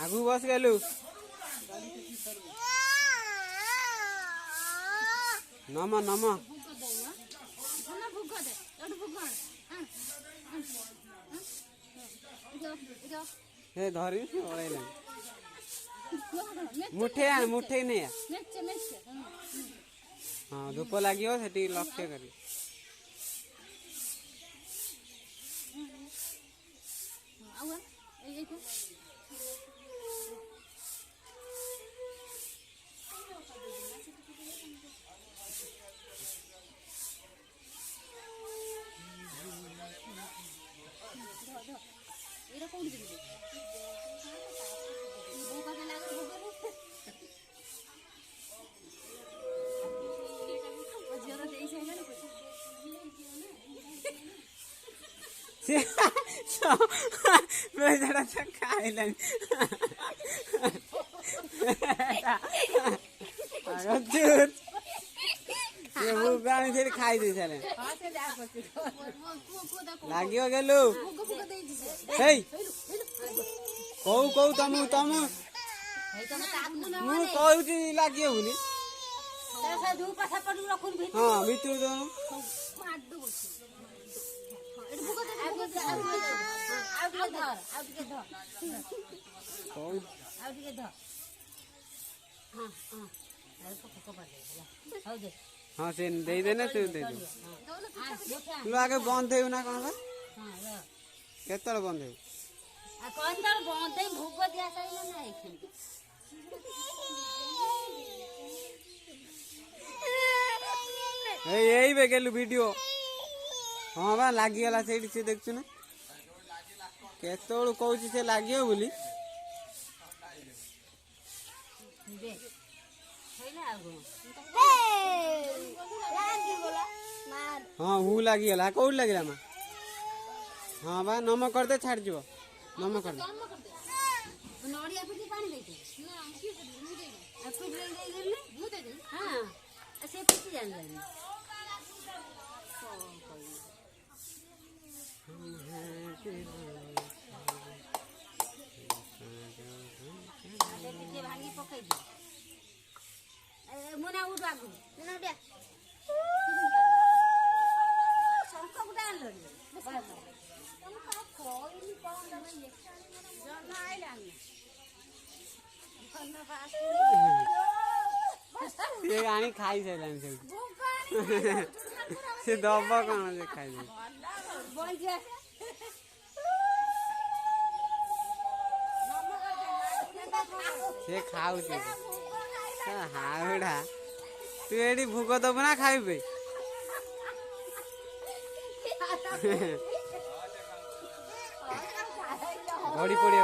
आगू बस गलु नम नम हे धरी मुठे आन मुठे नहीं हाँ धूप लगे से लक्ष्य कर बेचारा खाइलानी खाई दे सारे लगे गेलु कौ कौ तम तम मुझे लगे बोली हाँ भितर हाँ से दे देना तू दे तू आगे बंद है ना कौन केतल बंद है यही बे गेलु वीडियो हाँ बा लागिगला से देखु ना केतल कौच से लगे बोली हाँ हूँ लगिगला कौट लगे माँ हाँ बा नमक कर दे छाड़ जीव नमक कर दे मुना उठ आगु मुना उठ शंख गुडा आनलो तुम का कोइली कोन दबे जन आइलानी जन फास्ट ये गानी खाई सैलानी से दबा कोन से खाई दे बोल जा से खाऊ छे हावड़ा तू एडी भूख दब ना खाइबे गड़ी पड़िया